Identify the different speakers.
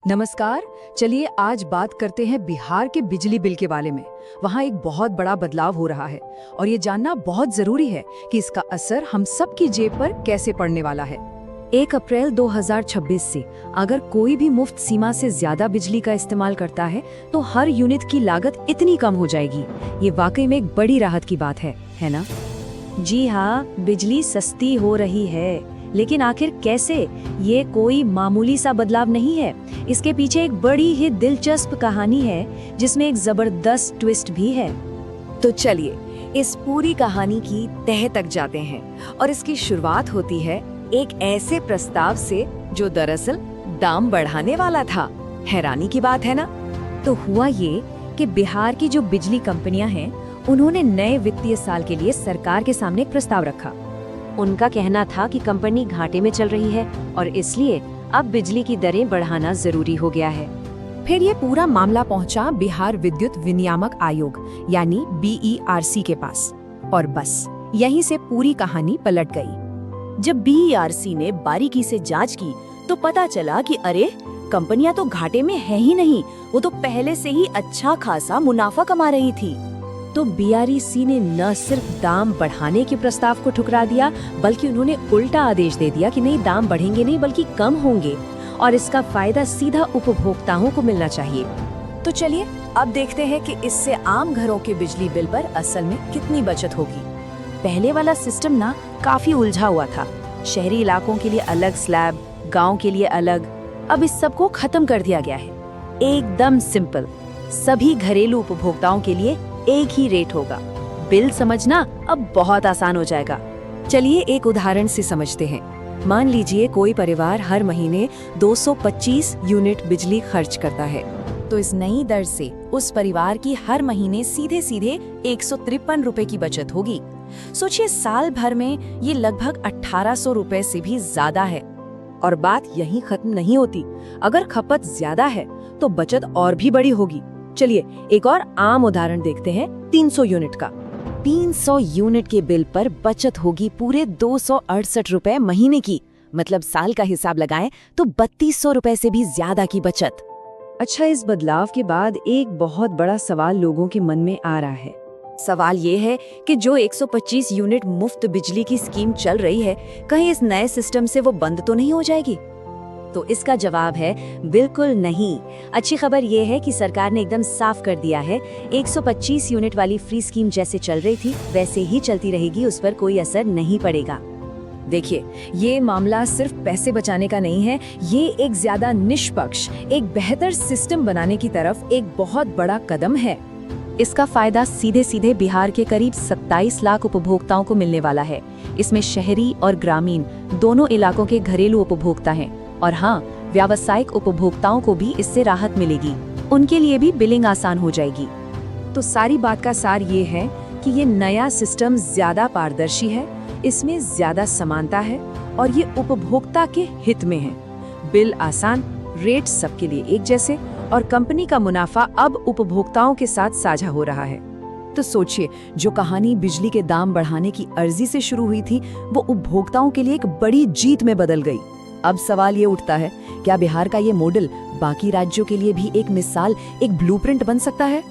Speaker 1: नमस्कार। चलिए आज बात करते हैं बिहार के बिजली बिल के बारे में। वहाँ एक बहुत बड़ा बदलाव हो रहा है और ये जानना बहुत जरूरी है कि इसका असर हम सब की जेब पर कैसे पड़ने वाला है। 1 अप्रैल 2026 से अगर कोई भी मुफ्त सीमा से ज्यादा बिजली का इस्तेमाल करता है तो हर यूनिट की लागत इतनी कम हो जाएगी। ये वाकई में एक बड़ी राहत की बात है ना?
Speaker 2: जी हाँ, बिजली सस्ती हो रही है, लेकिन आखिर कैसे? ये कोई मामूली सा बदलाव नहीं है। इसके पीछे एक बड़ी ही दिलचस्प कहानी है जिसमें एक जबरदस्त ट्विस्ट भी है।
Speaker 1: तो चलिए इस पूरी कहानी की तह तक जाते हैं और इसकी शुरुआत होती है एक ऐसे प्रस्ताव से जो दरअसल दाम बढ़ाने वाला था। हैरानी की बात है ना? तो हुआ ये कि बिहार की जो बिजली कंपनियां हैं उन्होंने नए वित्तीय साल के लिए सरकार के सामने एक प्रस्ताव रखा।
Speaker 2: उनका कहना था कि कंपनी घाटे में चल रही है और इसलिए अब बिजली की दरें बढ़ाना जरूरी हो गया है।
Speaker 1: फिर ये पूरा मामला पहुंचा बिहार विद्युत विनियामक आयोग यानी BERC के पास और बस यहीं से पूरी कहानी पलट गई।
Speaker 2: जब BERC ने बारीकी से जांच की तो पता चला कि अरे, कंपनियां तो घाटे में है ही नहीं, वो तो पहले से ही अच्छा खासा मुनाफा कमा रही थी। तो BERC ने न सिर्फ दाम बढ़ाने के प्रस्ताव को ठुकरा दिया, बल्कि उन्होंने उल्टा आदेश दे दिया कि नहीं, दाम बढ़ेंगे नहीं बल्कि कम होंगे और इसका फायदा सीधा उपभोक्ताओं को मिलना चाहिए।
Speaker 1: तो चलिए अब देखते हैं कि इससे आम घरों के बिजली बिल पर असल में कितनी बचत होगी।
Speaker 2: पहले वाला सिस्टम ना काफी उलझा हुआ था। शहरी इलाकों के लिए अलग स्लैब, गाँव के लिए अलग। अब इस सब को खत्म कर दिया गया है। एकदम सिंपल, सभी घरेलू उपभोक्ताओं के लिए एक ही रेट होगा। बिल समझना अब बहुत आसान हो जाएगा।
Speaker 1: चलिए एक उदाहरण से समझते हैं। मान लीजिए कोई परिवार हर महीने 225 यूनिट बिजली खर्च करता है, तो इस नई दर से उस परिवार की हर महीने सीधे सीधे 153 रुपए की बचत होगी। सोचिए, साल भर में ये लगभग 1800 रुपए से भी ज्यादा है। और बात यहीं खत्म नहीं होती। अगर खपत ज्यादा है तो बचत और भी बड़ी होगी। चलिए एक और आम उदाहरण देखते हैं 300 यूनिट का। 300 यूनिट के बिल पर बचत होगी पूरे 268 रुपए महीने की। मतलब साल का हिसाब लगाएं तो 3200 रुपए से भी ज्यादा की बचत।
Speaker 2: अच्छा, इस बदलाव के बाद एक बहुत बड़ा सवाल लोगों के मन में आ रहा है।
Speaker 1: सवाल ये है कि जो 125 यूनिट मुफ्त बिजली की स्कीम चल रही है, कहीं इस नए सिस्टम से वो बंद तो नहीं हो जाएगी?
Speaker 2: तो इसका जवाब है बिल्कुल नहीं। अच्छी खबर ये है कि सरकार ने एकदम साफ कर दिया है, 125 यूनिट वाली फ्री स्कीम जैसे चल रही थी वैसे ही चलती रहेगी, उस पर कोई असर नहीं पड़ेगा।
Speaker 1: देखिए, ये मामला सिर्फ पैसे बचाने का नहीं है, ये एक ज्यादा निष्पक्ष, एक बेहतर सिस्टम बनाने की तरफ एक बहुत बड़ा कदम है।
Speaker 2: इसका फायदा सीधे सीधे बिहार के करीब 27 लाख उपभोक्ताओं को मिलने वाला है। इसमें शहरी और ग्रामीण दोनों इलाकों के घरेलू उपभोक्ता हैं और हाँ, व्यावसायिक उपभोक्ताओं को भी इससे राहत मिलेगी। उनके लिए भी बिलिंग आसान हो जाएगी।
Speaker 1: तो सारी बात का सार ये है कि ये नया सिस्टम ज्यादा पारदर्शी है, इसमें ज्यादा समानता है और ये उपभोक्ता के हित में है। बिल आसान, रेट सबके लिए एक जैसे और कंपनी का मुनाफा अब उपभोक्ताओं के साथ साझा हो रहा है। तो सोचिए, जो कहानी बिजली के दाम बढ़ाने की अर्जी से शुरू हुई थी, वो उपभोक्ताओं के लिए एक बड़ी जीत में बदल गई। अब सवाल ये उठता है, क्या बिहार का ये मॉडल बाकी राज्यों के लिए भी एक मिसाल, एक ब्लूप्रिंट बन सकता है?